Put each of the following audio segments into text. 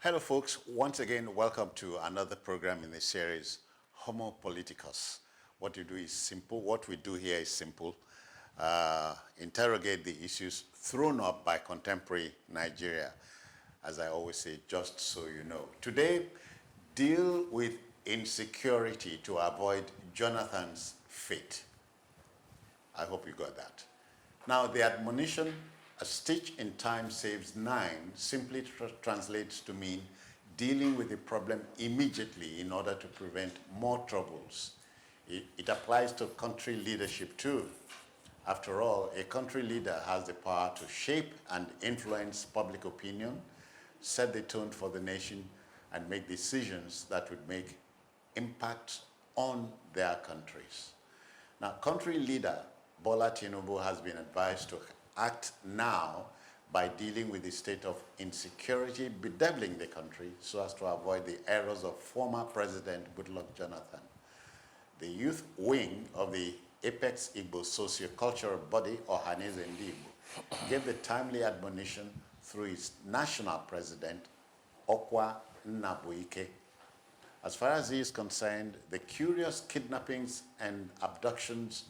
Hello, folks. Once again, welcome to another program in the series, Homo Politicus. What you do is simple. What we do here is simple. Interrogate the issues thrown up by contemporary Nigeria, as I always say, just so you know. Today, deal with insecurity to avoid Jonathan's fate. I hope you got that. Now, the admonition, a stitch in time saves nine, simply translates to mean dealing with the problem immediately in order to prevent more troubles. It applies to country leadership too. After all, a country leader has the power to shape and influence public opinion, set the tone for the nation, and make decisions that would make impacts on their countries. Now, country leader Bola Tinubu has been advised to act now by dealing with the state of insecurity bedeviling the country so as to avoid the errors of former President Goodluck Jonathan. The youth wing of the Apex Igbo socio-cultural body, Ohaneze Ndigbo, gave the timely admonition through its national president, Okwa Nnabuike. As far as he is concerned, the curious kidnappings and abductions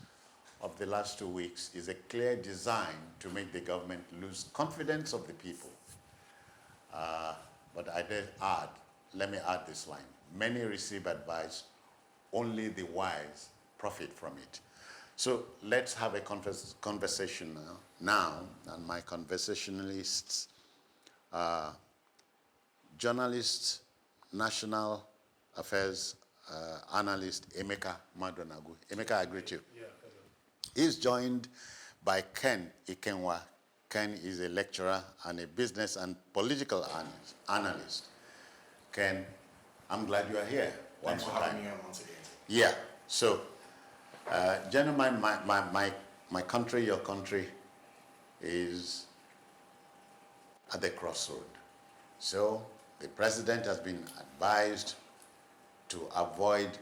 of the last 2 weeks is a clear design to make the government lose confidence of the people. But I dare add, let me add this line. Many receive advice, only the wise profit from it. So let's have a conversation now, and my conversationalists, journalist, national affairs analyst Emeka Madonagu. Emeka, I greet you. Yeah. He's joined by Ken Ikenwa. Ken is a lecturer and a business and political analyst. Ken, I'm glad you are here. Thanks for having me on once again. Yeah. So, gentlemen, my country, your country, is at the crossroad. So, the president has been advised to avoid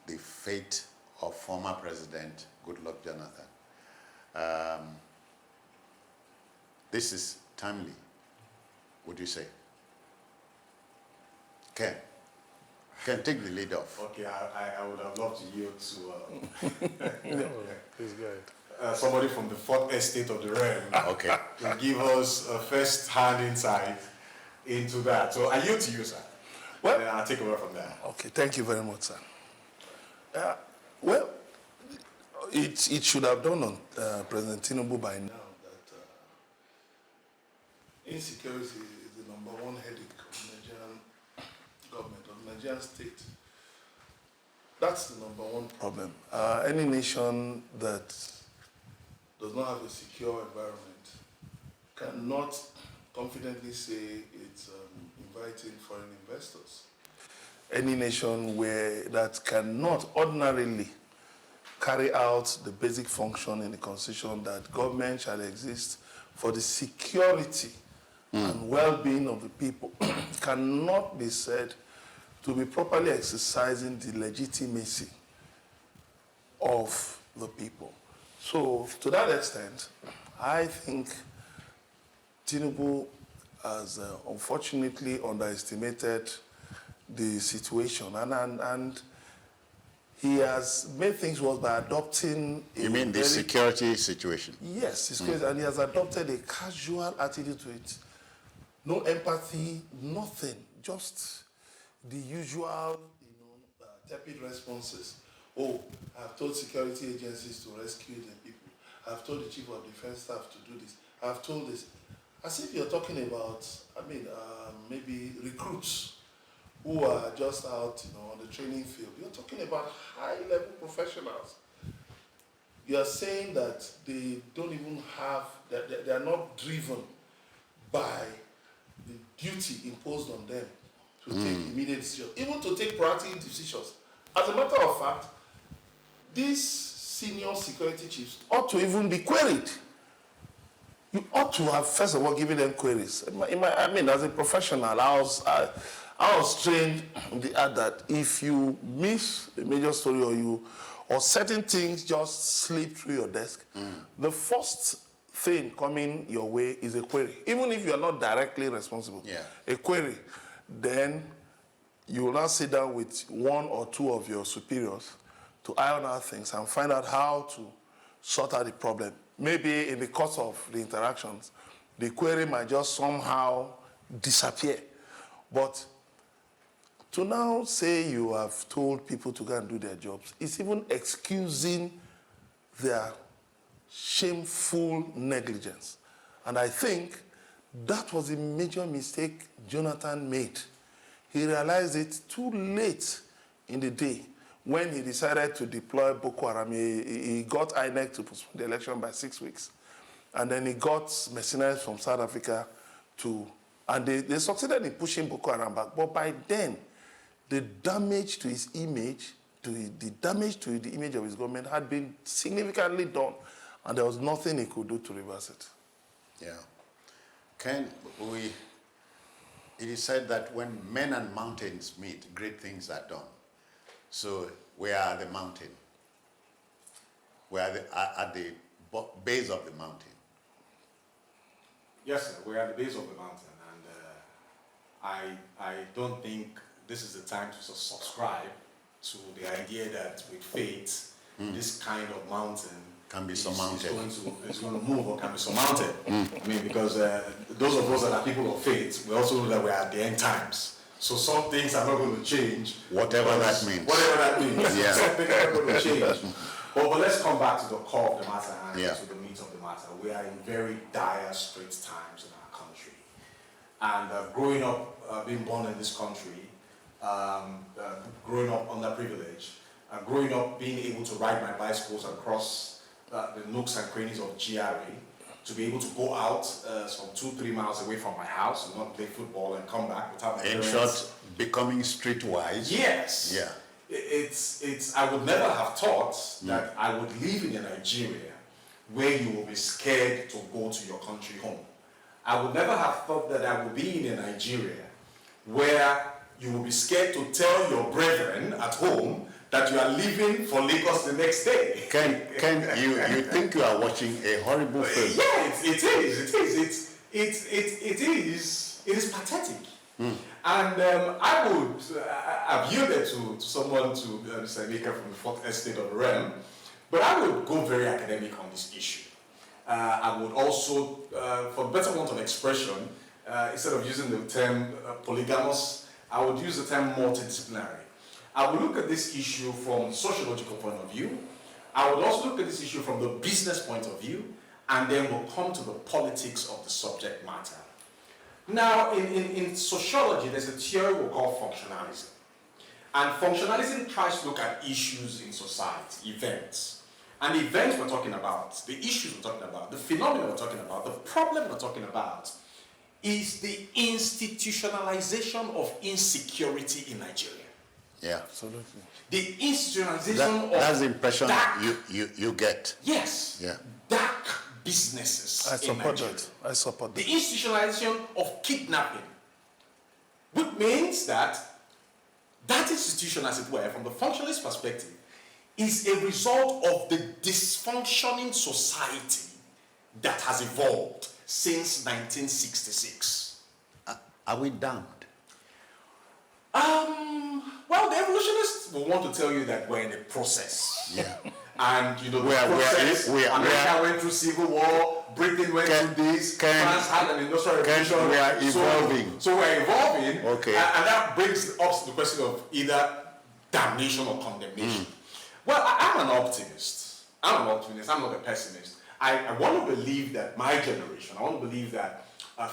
the fate of former President Goodluck Jonathan. This is timely, would you say? Ken, take the lead off. Okay, I would have loved to yield to No, please go ahead. somebody from the fourth estate of the realm Okay. to give us a first-hand insight into that. So I yield to you, sir. Well- And I'll take over from there. Okay, thank you very much, sir. Well, it should have dawned on President Tinubu by now that insecurity is the number one headache of the Nigerian government, of the Nigerian state. That's the number one problem. Any nation that does not have a secure environment cannot confidently say it's inviting foreign investors. Any nation that cannot ordinarily carry out the basic function in the Constitution that government shall exist for the security and well-being of the people cannot be said to be properly exercising the legitimacy of the people. So, to that extent, I think Tinubu has unfortunately underestimated the situation, and he has made things worse by adopting You mean the security situation? Yes, it's crazy, and he has adopted a casual attitude to it. No empathy, nothing, just the usual, tepid responses. Oh, I've told security agencies to rescue the people. I've told the chief of defense staff to do this. I've told this. As if you're talking about, maybe recruits who are just out, on the training field. You're talking about high-level professionals. You're saying that they don't even have, that they are not driven by the duty imposed on them to take immediate decisions, even to take proactive decisions. As a matter of fact, these senior security chiefs ought to even be queried. You ought to have, first of all, given them queries. As a professional, I was trained in the art that if you miss a major story or certain things just slip through your desk, the first thing coming your way is a query. Even if you are not directly responsible, a query then you will now sit down with one or two of your superiors to iron out things and find out how to sort out the problem. Maybe in the course of the interactions, the query might just somehow disappear. But to now say you have told people to go and do their jobs, it's even excusing their shameful negligence. And I think that was a major mistake Jonathan made. He realized it too late in the day when he decided to deploy Boko Haram. He got INEC to postpone the election by 6 weeks. And then he got mercenaries from South Africa and they succeeded in pushing Boko Haram back. But by then, the damage to his image, the damage to the image of his government had been significantly done, and there was nothing he could do to reverse it. Yeah. It is said that when men and mountains meet, great things are done. So where are the mountain? We are at the base of the mountain. Yes, sir, we're at the base of the mountain, and I don't think this is the time to subscribe to the idea that with faith, this kind of mountain can be surmounted. Is going to move or can be surmounted. I mean, because those of us that are people of faith, we also know that we're at the end times. So some things are not going to change. Whatever that means. Whatever that means. Yeah. Some things are not going to change. But let's come back to the core of the matter and to the meat of the matter. We are in very dire straits times in our country. And growing up, being born in this country, growing up underprivileged, growing up being able to ride my bicycles across the nooks and crannies of GRA, to be able to go out some 2-3 miles away from my house and not play football and come back without my parents. In short, becoming streetwise. Yes. Yeah. I would never have thought that I would live in a Nigeria where you will be scared to go to your country home. I would never have thought that I would be in a Nigeria where you will be scared to tell your brethren at home that you are leaving for Lagos the next day. Ken, you think you are watching a horrible film? Yeah, it is pathetic. And I would, I've yielded to someone, to Mr. Emeka from the 4th Estate of Rem, but I would go very academic on this issue. I would also, for better want of expression, instead of using the term polygamous, I would use the term multidisciplinary. I would look at this issue from a sociological point of view. I would also look at this issue from the business point of view, and then we'll come to the politics of the subject matter. Now, in sociology, there's a theory we call functionalism. And functionalism tries to look at issues in society, events. And the events we're talking about, the issues we're talking about, the phenomena we're talking about, the problem we're talking about, is the institutionalization of insecurity in Nigeria. Yeah. Absolutely. The institutionalization that's the of impression dark, you get. yes, Yeah. dark businesses in Nigeria. I support that. The institutionalization of kidnapping, which means that institution, as it were, from the functionalist perspective, is a result of the dysfunctioning society that has evolved since 1966. Are we damned? Well, the evolutionists will want to tell you that we're in a process. Yeah. And the process, America went through Civil War, Britain went through this, France had an industrial revolution. We are evolving. So we're evolving, okay. And that brings us to the question of either damnation or condemnation. Well, I'm an optimist. I'm not a pessimist. I want to believe that my generation, I want to believe that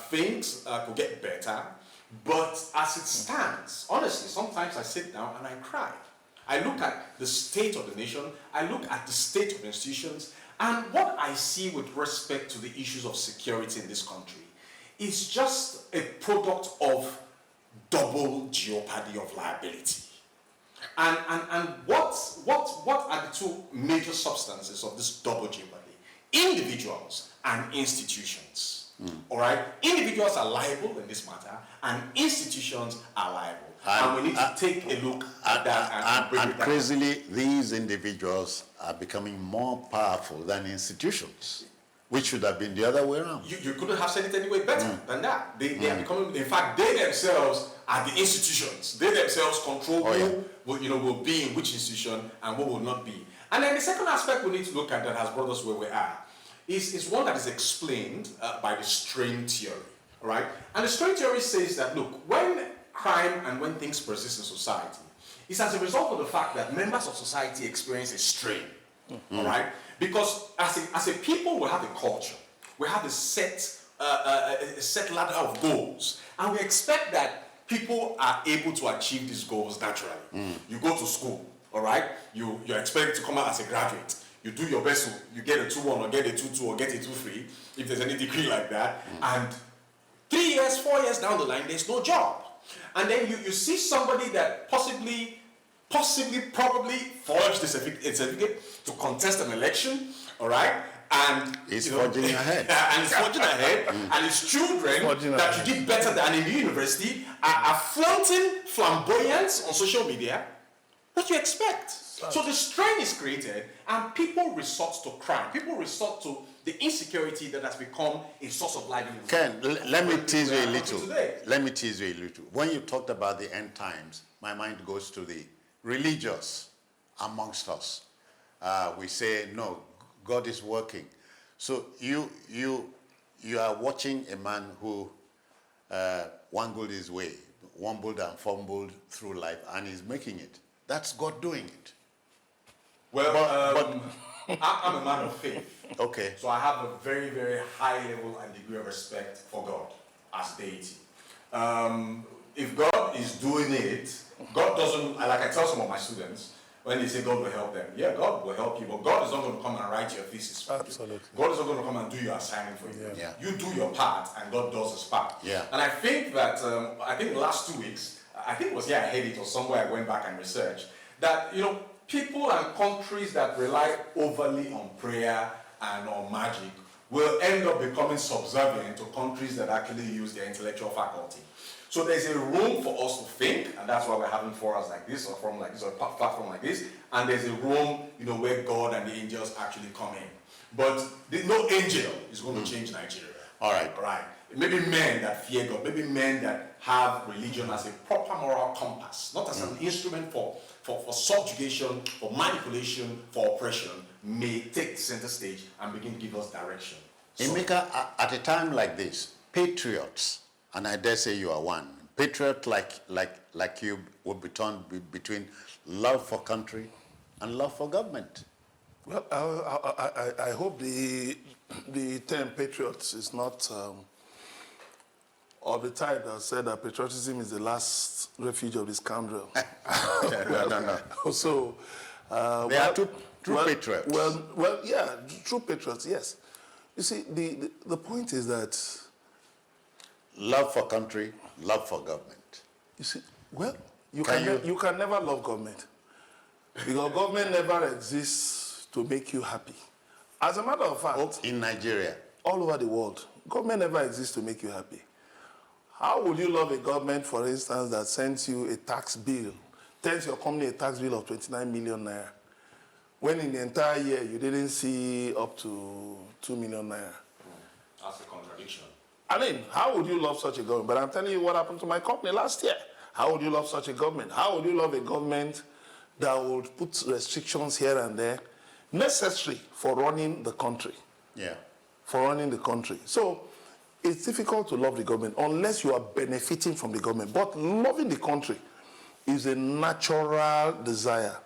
things could get better, but as it stands, honestly, sometimes I sit down and I cry. I look at the state of the nation, I look at the state of institutions, and what I see with respect to the issues of security in this country is just a product of double jeopardy of liability. And what are the two major substances of this double jeopardy? Individuals and institutions. All right? Individuals are liable in this matter, and institutions are liable. And we need to take a look at that and bring it down. Crazily, these individuals are becoming more powerful than institutions. Which should have been the other way around. You couldn't have said it any way better than that. They are becoming, in fact, they themselves are the institutions. They themselves control who will be in which institution and what will not be. And then the second aspect we need to look at that has brought us where we are is one that is explained by the strain theory. All right? And the strain theory says that, look, when crime and when things persist in society, it's as a result of the fact that members of society experience a strain. All right? Because as a people, we have a culture. We have a set ladder of goals. And we expect that people are able to achieve these goals naturally. You go to school, all right? You're expected to come out as a graduate. You do your best, you get a 2-1 or get a 2-2 or get a 2-3, if there's any degree like that. And 3 years, 4 years down the line, there's no job. And then you see somebody that possibly, probably forged a certificate to contest an election, all right? And he's forging ahead. And he's forging ahead, and his children that you did better than in the university are flaunting flamboyance on social media. What do you expect? So the strain is created, and people resort to crime. People resort to the insecurity that has become a source of livelihood. Ken, let me tease you a little. Let me tease you a little. When you talked about the end times, my mind goes to the religious amongst us. We say, no, God is working. So you are watching a man who wangled his way, wumbled and fumbled through life, and he's making it. That's God doing it. Well, I'm a man of faith. Okay. So I have a very, very high level and degree of respect for God as deity. If God is doing it, God doesn't, like I tell some of my students, when they say God will help them, yeah, God will help you, but God is not going to come and write your thesis for Absolutely. you. God is not going to come and do your assignment for you. Yeah. You do your part, and God does his part. Yeah. And I think that, I think the last 2 weeks, I think it was here I heard it or somewhere I went back and researched, that, people and countries that rely overly on prayer and on magic will end up becoming subservient to countries that actually use their intellectual faculty. So there's a room for us to think, and that's why we're having forums like this, or forum like this, or a platform like this. And there's a room, where God and the angels actually come in. But no angel is going to change Nigeria. All right. All right. Maybe men that fear God, maybe men that have religion as a proper moral compass, not as an instrument for subjugation, for manipulation, for oppression, may take the center stage and begin to give us direction. Emeka, at a time like this, patriots, and I dare say you are one, patriot like you would be torn between love for country and love for government. Well, I hope the term patriots is not of the type that said that patriotism is the last refuge of the scoundrel. No. So, they are true patriots. Well, yeah, true patriots, yes. You see, the point is that love for country, love for government. You see, well, you can never love government because government never exists to make you happy. As a matter of fact, in Nigeria, all over the world, government never exists to make you happy. How would you love a government, for instance, that sends you a tax bill, tells your company a tax bill of 29 million naira, when in the entire year you didn't see up to 2 million naira? That's a contradiction. I mean, how would you love such a government? But I'm telling you what happened to my company last year. How would you love such a government? How would you love a government that would put restrictions here and there necessary for running the country? Yeah. For running the country. So it's difficult to love the government unless you are benefiting from the government. But loving the country is a natural desire.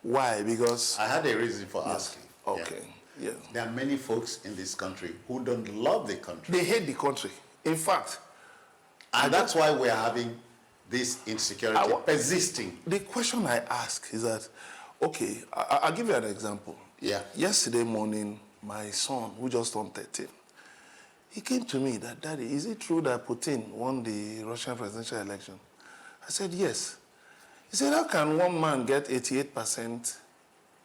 Why? Because I had a reason for asking. Okay. Yeah. There are many folks in this country who don't love the country. They hate the country. In fact, and that's why we're having this insecurity persisting. The question I ask is that, okay, I'll give you an example. Yeah. Yesterday morning, my son, who just turned 13, he came to me that, Daddy, is it true that Putin won the Russian presidential election? I said, yes. He said, how can one man get 88%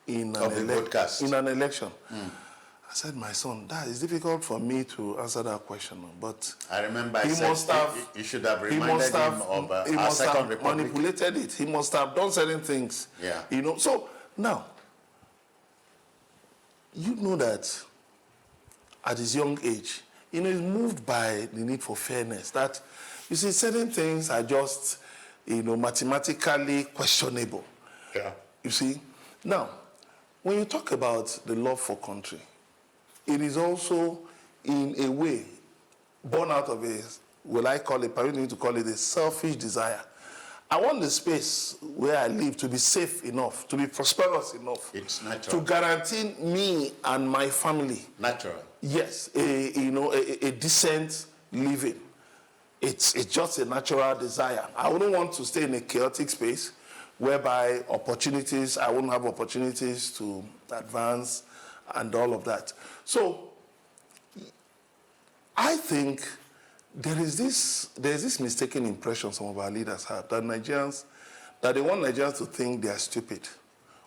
in an election? I said, my son, that is difficult for me to answer that question. But I remember I said you should have reminded him of our Second Republic. Manipulated it. He must have done certain things. Yeah. So now, you know that at his young age, is moved by the need for fairness. That, you see, certain things are just, mathematically questionable. Yeah. You see? Now, when you talk about the love for country, it is also, in a way, born out of a, permit me to call it a selfish desire. I want the space where I live to be safe enough, to be prosperous enough. It's natural. To guarantee me and my family. Natural. Yes, a decent living. It's just a natural desire. I wouldn't want to stay in a chaotic space whereby I wouldn't have opportunities to advance and all of that. So I think there's this mistaken impression some of our leaders have that they want Nigerians to think they are stupid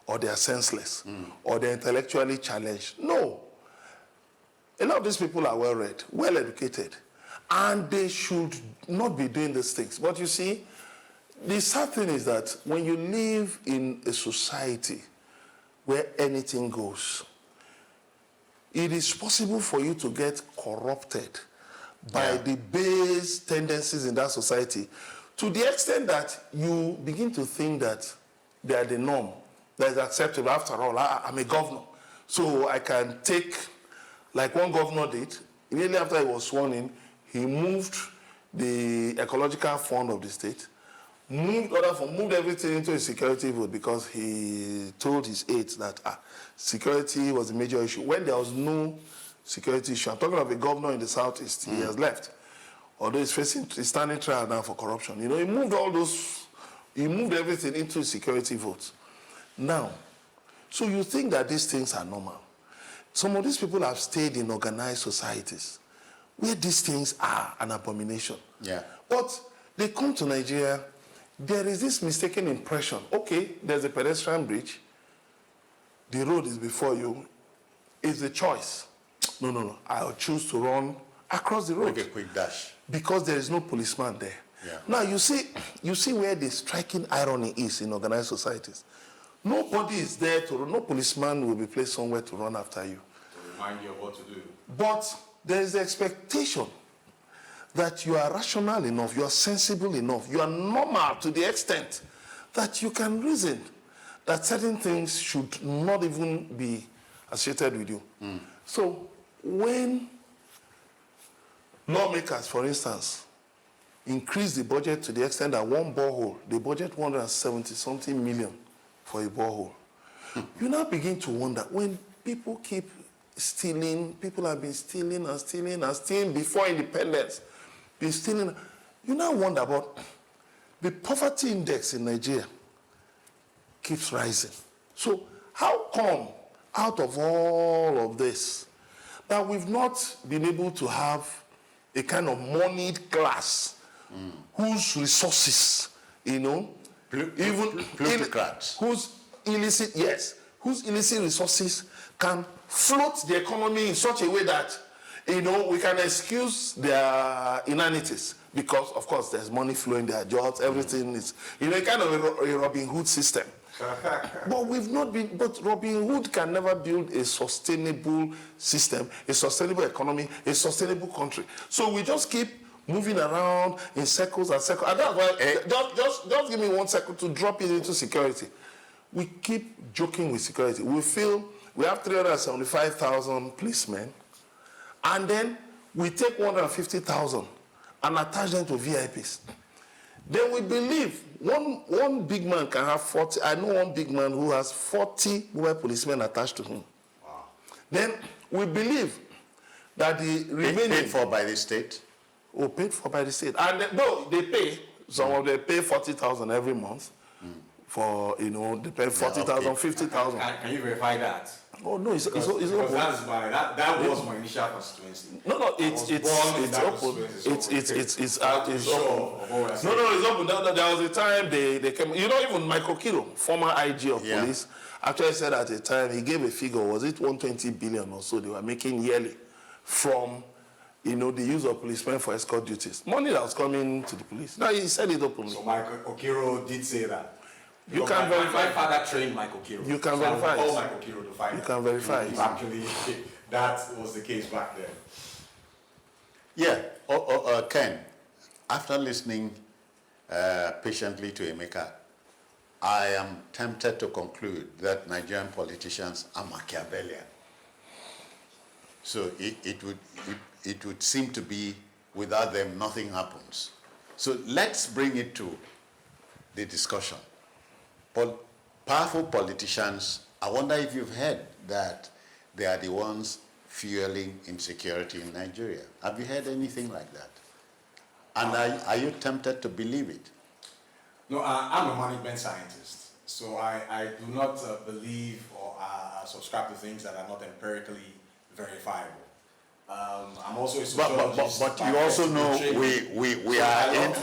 or they are senseless or they're intellectually challenged. No. A lot of these people are well-read, well-educated, and they should not be doing these things. But you see, the sad thing is that when you live in a society where anything goes, it is possible for you to get corrupted by the base tendencies in that society to the extent that you begin to think that they are the norm, that is acceptable. After all, I'm a governor, so I can take, like one governor did, immediately after he was sworn in, he moved the ecological fund of the state, moved everything into a security vote because he told his aides that security was a major issue. When there was no security issue, I'm talking of a governor in the southeast, he has left. Although he's standing trial now for corruption. He moved everything into security votes. Now, so you think that these things are normal. Some of these people have stayed in organized societies where these things are an abomination. Yeah. But they come to Nigeria, there is this mistaken impression. Okay, there's a pedestrian bridge. The road is before you. It's a choice. No. I'll choose to run across the road. Make a quick dash. Because there is no policeman there. Yeah. Now, you see where the striking irony is in organized societies. Nobody is there no policeman will be placed somewhere to run after you. To remind you of what to do. But there is the expectation that you are rational enough, you are sensible enough, you are normal to the extent that you can reason that certain things should not even be associated with you. So when lawmakers, for instance, increase the budget to the extent that one borehole, they budget 170-something million for a borehole, you now begin to wonder, when people keep stealing, people have been stealing and stealing and stealing before independence, been stealing, you now wonder about the poverty index in Nigeria keeps rising. So how come out of all of this that we've not been able to have a kind of moneyed class whose resources, plutocrats, whose illicit resources can float the economy in such a way that, we can excuse their inanities because, of course, there's money flowing, their jobs, everything is, kind of a Robin Hood system. But Robin Hood can never build a sustainable system, a sustainable economy, a sustainable country. So we just keep moving around in circles and circles. And that's why, just give me 1 second to drop it into security. We keep joking with security. We feel we have 375,000 policemen, and then we take 150,000 and attach them to VIPs. Then we believe one big man can have 40. I know one big man who has 40 women policemen attached to him. Wow. Then we believe that the remaining... Paid for by the state? Oh, paid for by the state. And they pay. Some of them pay 40,000 every month. For, they pay 40,000, 50,000. Can you verify that? Oh, no, it's open. That was my initial constituency. No, it's open. It's open. It's open. There was a time they came, even Michael Kiro, former IG of police, actually said at the time, he gave a figure, was it 120 billion or so they were making yearly from, the use of policemen for escort duties. Money that was coming to the police. Now, he said it openly. So Michael Okiro did say that. You can verify. My father trained Michael Okiro. You can verify. Call Michael Okiro to find. You can verify. He's actually that was the case back then. Yeah, Ken, after listening patiently to Emeka, I am tempted to conclude that Nigerian politicians are Machiavellian. So it would seem to be without them nothing happens. So let's bring it to the discussion. Powerful politicians, I wonder if you've heard that they are the ones fueling insecurity in Nigeria. Have you heard anything like that? And are you tempted to believe it? No, I'm a management scientist, so I do not believe or subscribe to things that are not empirically verifiable. I'm also a sociologist. But you also know we are in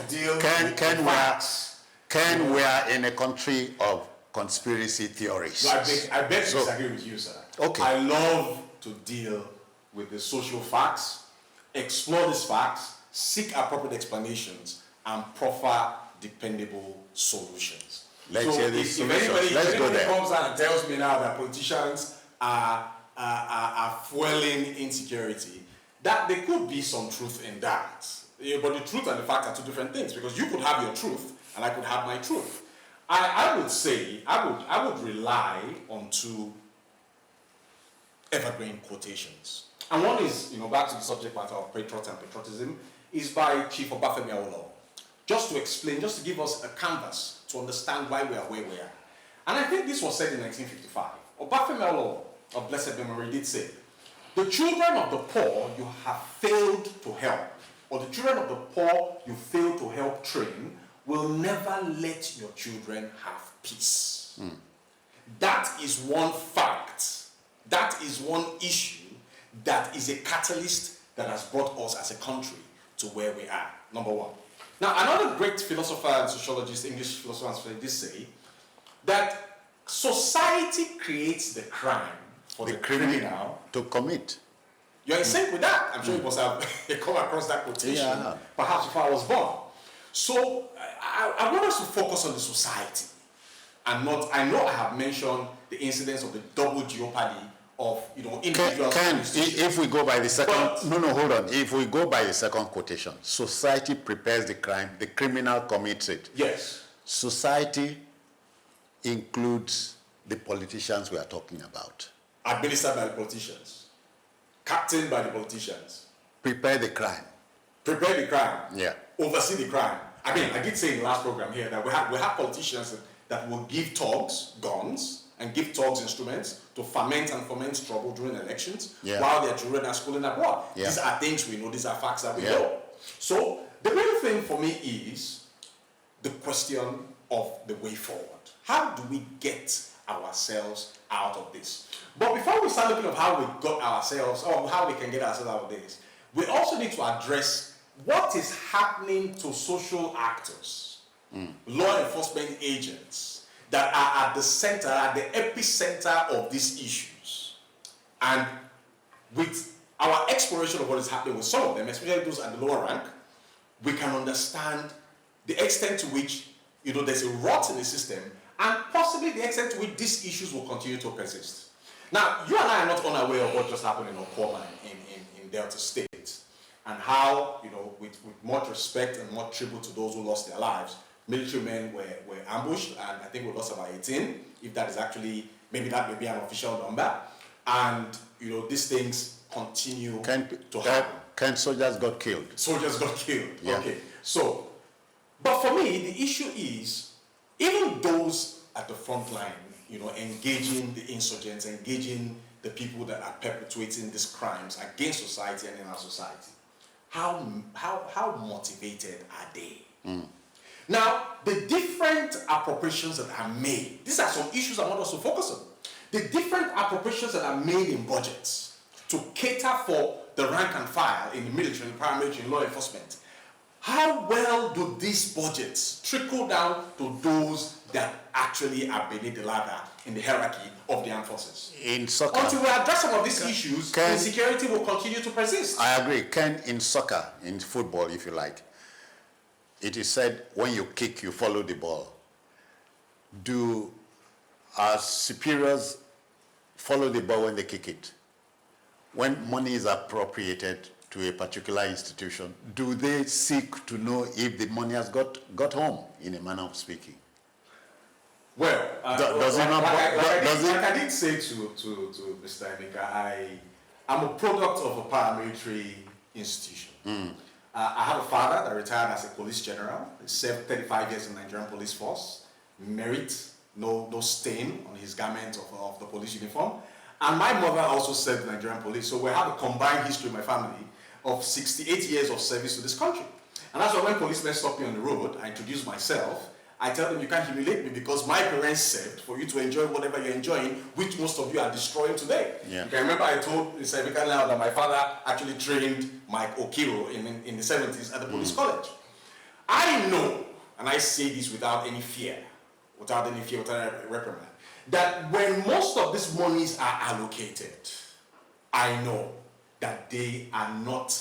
Ken, we are in a country of conspiracy theories. No, I beg to disagree with you, sir. Okay. I love to deal with the social facts, explore these facts, seek appropriate explanations, and proffer dependable solutions. Let's hear these solutions. If Let's go anybody there. comes out and tells me now that politicians are fueling insecurity, that there could be some truth in that. But the truth and the fact are two different things, because you could have your truth and I could have my truth. I would say, I would rely on two evergreen quotations. And one is, back to the subject matter of patriot and patriotism, is by Chief Obafemi Awolowo. Just to explain, just to give us a canvas to understand why we are where we are. And I think this was said in 1955. Obafemi Awolowo, of blessed memory, did say, the children of the poor you have failed to help, or the children of the poor you fail to help train, will never let your children have peace. That is one fact. That is one issue that is a catalyst that has brought us as a country to where we are. Number one. Now, another great philosopher and sociologist, English philosopher and sociologist, say that society creates the crime for the criminal to commit. You're in sync with that. I'm sure you must have come across that quotation, perhaps before I was born. So I want us to focus on the society, and not. I know I have mentioned the incidence of the double jeopardy of individuals. If we go by the second, hold on. If we go by the second quotation, society prepares the crime, the criminal commits it. Yes. Society includes the politicians we are talking about. Administered by the politicians, captained by the politicians. Prepare the crime. Prepare the crime. Yeah. Oversee the crime. I mean, I did say in the last program here that we have politicians that will give thugs guns and give thugs instruments to foment trouble during elections while their children are schooling abroad. Yeah. These are things we know, these are facts that we know. So the main thing for me is the question of the way forward. How do we get ourselves out of this? But before we start looking at how we got ourselves, or how we can get ourselves out of this, we also need to address what is happening to social actors, law enforcement agents that are at the center, at the epicenter of these issues. And with our exploration of what is happening with some of them, especially those at the lower rank, we can understand the extent to which there's a rot in the system, and possibly the extent to which these issues will continue to persist. Now, you and I are not unaware of what just happened in Okoma in Delta State, and how, with much respect and much tribute to those who lost their lives, military men were ambushed, and I think we lost about 18, if that is actually, maybe that may be an official number, and, these things continue to happen. Soldiers got killed. Soldiers got killed, yeah. Okay. So, but for me, the issue is, even those at the front line, engaging the insurgents, engaging the people that are perpetuating these crimes against society and in our society, how motivated are they? Now, the different appropriations that are made, these are some issues I want us to focus on. The different appropriations that are made in budgets to cater for the rank and file in the military, in the paramilitary, in law enforcement. How well do these budgets trickle down to those that actually are beneath the ladder in the hierarchy of the armed forces? In soccer, until we address some of these issues, insecurity will continue to persist. I agree. In soccer, in football, if you like, it is said when you kick, you follow the ball. Do our superiors follow the ball when they kick it? when money is appropriated to a particular institution, do they seek to know if the money has got home, in a manner of speaking? Well, does it not? Like I did say to Mr. Emeka, I'm a product of a paramilitary institution. I have a father that retired as a police general. He served 35 years in the Nigerian police force. Merit, no stain on his garment of the police uniform. And my mother also served in the Nigerian police. So we have a combined history in my family of 68 years of service to this country. And that's why when policemen stop me on the road, I introduce myself. I tell them, you can't humiliate me because my parents served for you to enjoy whatever you're enjoying, which most of you are destroying today. Yeah. You can remember I told Mr. Emeka now that my father actually trained Mike Okiro in the 70s at the police college. I know, and I say this without any fear, without any reprimand, that when most of these monies are allocated, I know that they are not,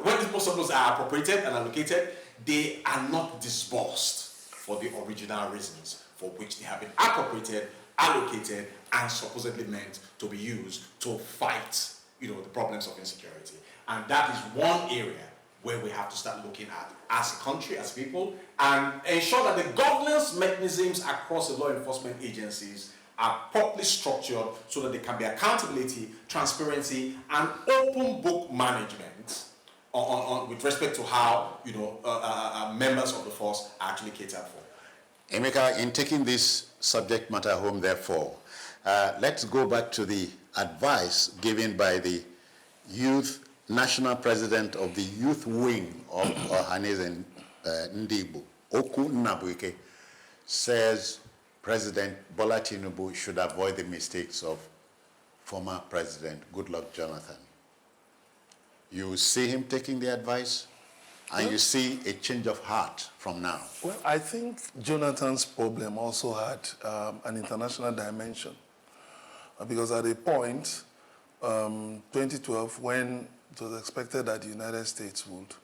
when most of those are appropriated and allocated, they are not disbursed for the original reasons for which they have been appropriated, allocated, and supposedly meant to be used to fight, the problems of insecurity. And that is one area where we have to start looking at as a country, as people, and ensure that the governance mechanisms across the law enforcement agencies are properly structured so that there can be accountability, transparency, and open book management with respect to how members of the force are actually catered for. Emeka, in taking this subject matter home, therefore, let's go back to the advice given by the national president of the youth wing of Ohaneze Ndigbo, Oku Nnabuike, says President Bola Tinubu should avoid the mistakes of former President Goodluck Jonathan. You see him taking the advice, and you see a change of heart from now. Well, I think Jonathan's problem also had an international dimension. Because at a point, 2012, when it was expected that the United States would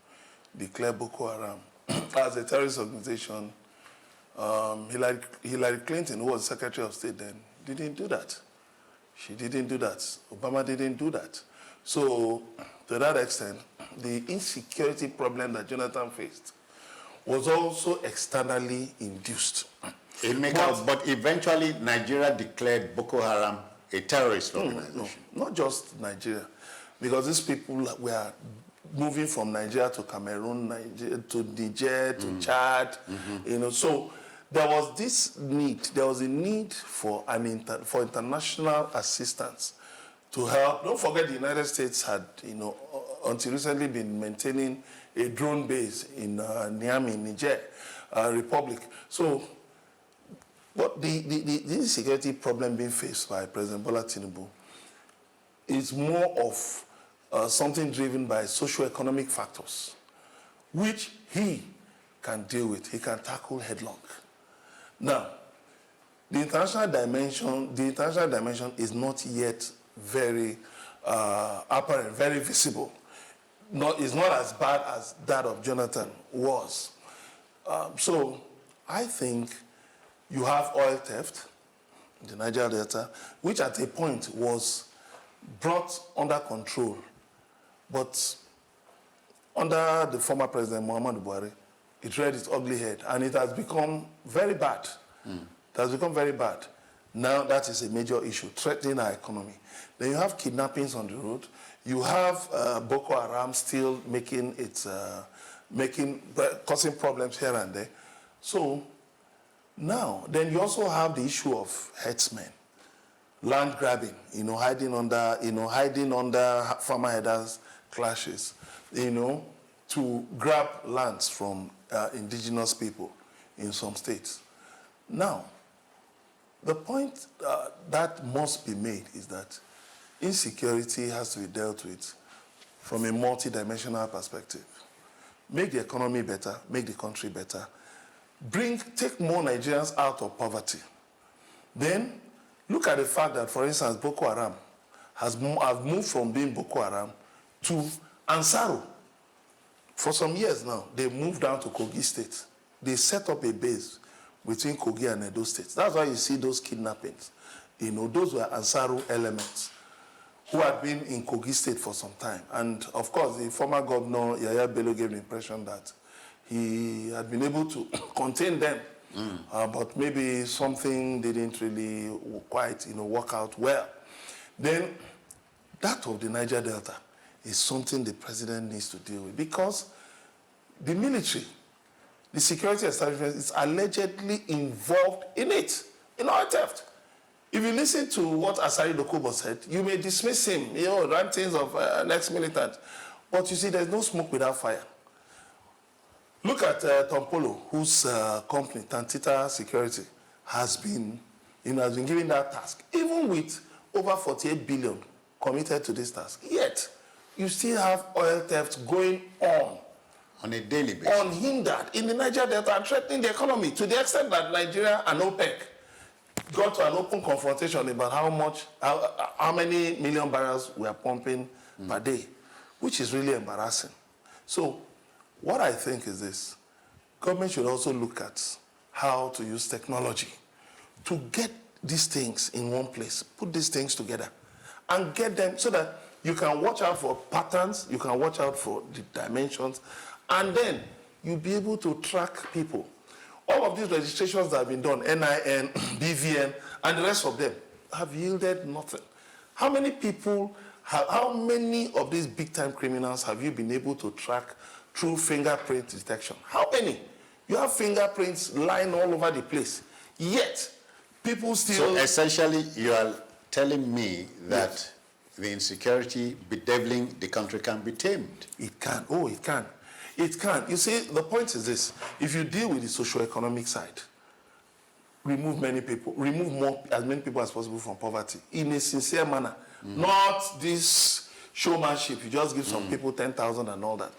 declare Boko Haram as a terrorist organization, Hillary Clinton, who was Secretary of State then, didn't do that. She didn't do that. Obama didn't do that. So, to that extent, the insecurity problem that Jonathan faced was also externally induced. But eventually, Nigeria declared Boko Haram a terrorist organization. No, not just Nigeria. Because these people were moving from Nigeria to Cameroon, to Niger, to Chad, So there was this need. There was a need for for international assistance to help. Don't forget, the United States had, until recently, been maintaining a drone base in Niamey, Niger Republic. So, what the insecurity problem being faced by President Bola Tinubu is more of something driven by socio-economic factors, which he can deal with. He can tackle headlong. Now, the international dimension is not yet very apparent, very visible. It's not as bad as that of Jonathan was. So I think you have oil theft, the Niger Delta, which at a point was brought under control, but under the former President Muhammadu Buhari, it reared its ugly head, and it has become very bad. It has become very bad. Now that is a major issue, threatening our economy. Then you have kidnappings on the road. You have Boko Haram still causing problems here and there. So now, then you also have the issue of herdsmen, land grabbing, hiding under farmer headers clashes, to grab lands from indigenous people in some states. Now, the point that must be made is that insecurity has to be dealt with from a multidimensional perspective. Make the economy better, make the country better. Take more Nigerians out of poverty. Then, look at the fact that, for instance, Boko Haram have moved from being Boko Haram to Ansaru. For some years now, they moved down to Kogi State. They set up a base between Kogi and Edo States. That's why you see those kidnappings. Those were Ansaru elements. who had been in Kogi State for some time. And of course, the former governor, Yaya Bello, gave the impression that he had been able to contain them, but maybe something didn't really quite, work out well. Then that of the Niger Delta is something the president needs to deal with, because the military, the security establishment, is allegedly involved in it, in oil theft. If you listen to what Asari Dokubo said, you may dismiss him, rantings of an ex-militant. But you see, there's no smoke without fire. Look at Tom Polo, whose company, Tantita Security, has been given that task, even with over 48 billion committed to this task. Yet, you still have oil theft going on a daily basis, unhindered in the Niger Delta, and threatening the economy to the extent that Nigeria and OPEC got to an open confrontation about how many million barrels we are pumping per day, which is really embarrassing. So what I think is this: government should also look at how to use technology to get these things in one place, put these things together, and get them so that you can watch out for patterns, you can watch out for the dimensions, and then you'll be able to track people. All of these registrations that have been done, NIN, BVN, and the rest of them, have yielded nothing. How many of these big-time criminals have you been able to track through fingerprint detection? How many? You have fingerprints lying all over the place. Yet, people still... So essentially, you are telling me that the insecurity bedeviling the country can be tamed. It can. Oh, it can. It can. You see, the point is this: if you deal with the socio-economic side, remove as many people as possible from poverty in a sincere manner, not this showmanship. You just give some people 10,000 and all that.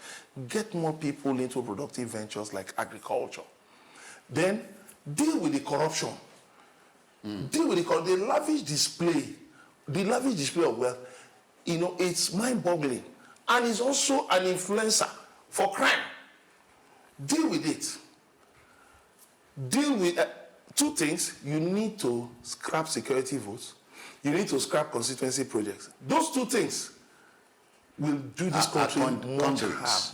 Get more people into productive ventures like agriculture. Then deal with the corruption. Deal with the lavish display of wealth. It's mind-boggling, and it's also an influencer for crime. Deal with it. Deal with two things. You need to scrap security votes. You need to scrap constituency projects. Those two things will do this country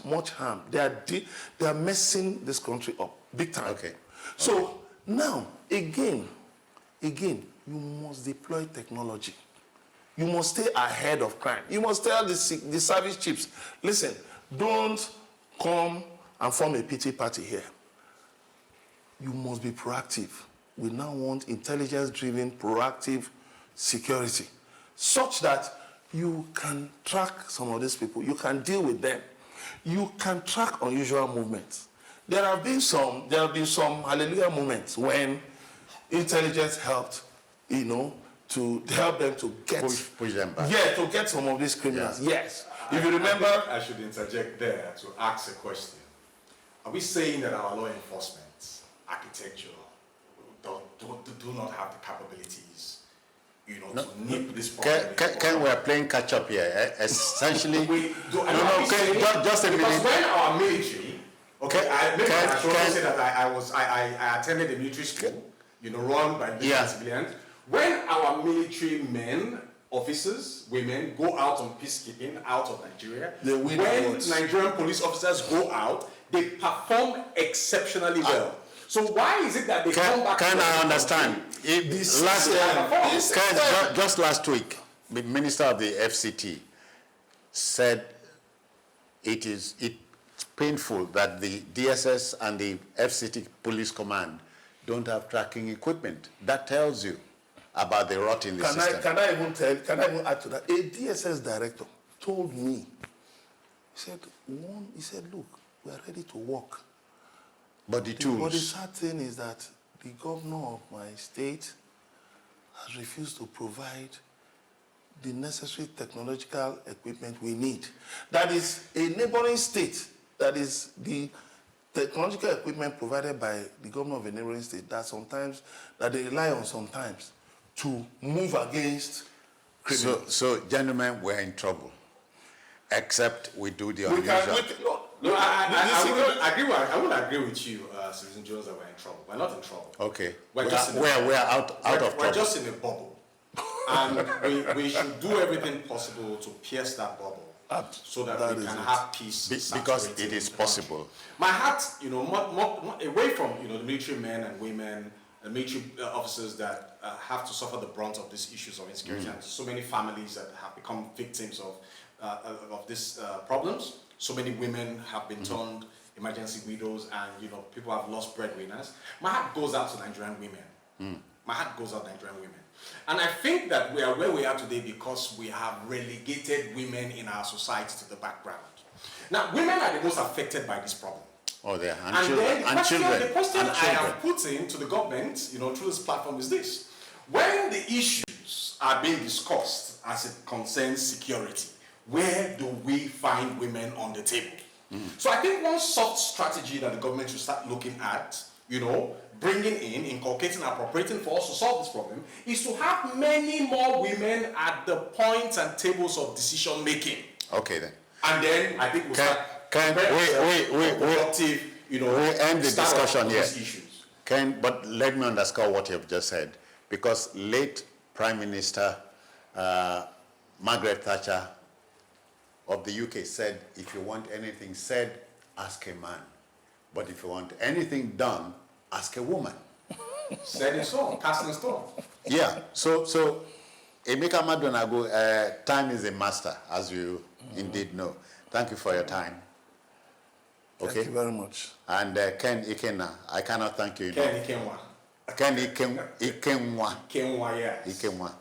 much harm. They are messing this country up big time. Okay. So now, again, you must deploy technology. You must stay ahead of crime. You must tell the service chiefs, listen, don't come and form a pity party here. You must be proactive. We now want intelligence-driven, proactive security, such that you can track some of these people. You can deal with them. You can track unusual movements. There have been some hallelujah moments when intelligence helped, to help them to get push them back. Yeah, to get some of these criminals. Yeah. Yes. If you remember, I should interject there to ask a question. Are we saying that our law enforcement architecture do not have the capabilities, to nip this problem? Ken, we are playing catch up here. Essentially, just a minute. Because when our military, I should say that I attended a military school, run by military civilians. When our military men, officers, women go out on peacekeeping out of Nigeria, when Nigerian police officers go out, they perform exceptionally well. So why is it that they come back? Can I understand? Just last week, the Minister of the FCT said it's painful that the DSS and the FCT Police Command don't have tracking equipment. That tells you about the rot in the system. Can I even add to that? A DSS director told me, he said, look, we are ready to work. But the tools. But the sad thing is that the governor of my state has refused to provide the necessary technological equipment we need. That is a neighboring state, that is the technological equipment provided by the governor of a neighboring state that they rely on sometimes to move against criminals. So gentlemen, we're in trouble. Except we do the unusual. I would agree with you, Citizen Jones, that we're in trouble. We're not in trouble. Okay. We're out of trouble. We're just in a bubble. And we should do everything possible to pierce that bubble so that we can have peace. Because it is possible. My heart, more away from the military men and women and military officers that have to suffer the brunt of these issues of insecurity, and so many families that have become victims of these problems. So many women have been turned emergency widows, and people have lost breadwinners. My heart goes out to Nigerian women. My heart goes out to Nigerian women. And I think that we are where we are today because we have relegated women in our society to the background. Now, women are the most affected by this problem. Oh, they are. And then the question I children. have put into the government, through this platform is this. When the issues are being discussed as it concerns security, where do we find women on the table? So I think one soft strategy that the government should start looking at, bringing in, inculcating, appropriating for us to solve this problem, is to have many more women at the points and tables of decision making. Okay then. And then I think we'll start productive, we end the discussion here. Issues. But let me underscore what you've just said, because late Prime Minister Margaret Thatcher of the UK said, if you want anything said, ask a man. But if you want anything done, ask a woman. Said in stone, cast in stone. Yeah, so Emeka Madonago, time is a master, as you indeed know. Thank you for your time. Okay? Thank you very much. And Ken Ikenna, I cannot thank you enough. Ken Ikenwa. Ikenwa, yes. Ikenwa.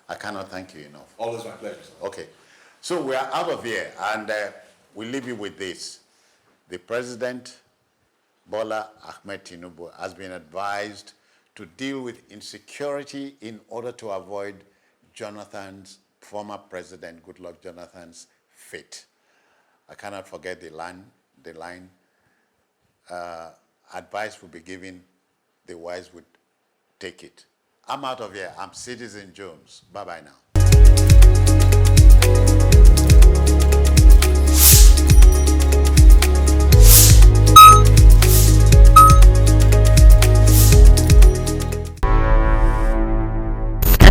I cannot thank you enough. Always my pleasure, sir. Okay. So we are out of here, and we leave you with this. The President, Bola Ahmed Tinubu, has been advised to deal with insecurity in order to avoid former President Goodluck Jonathan's fate. I cannot forget the line, advice will be given, the wise would take it. I'm out of here. I'm Citizen Jones. Bye-bye now.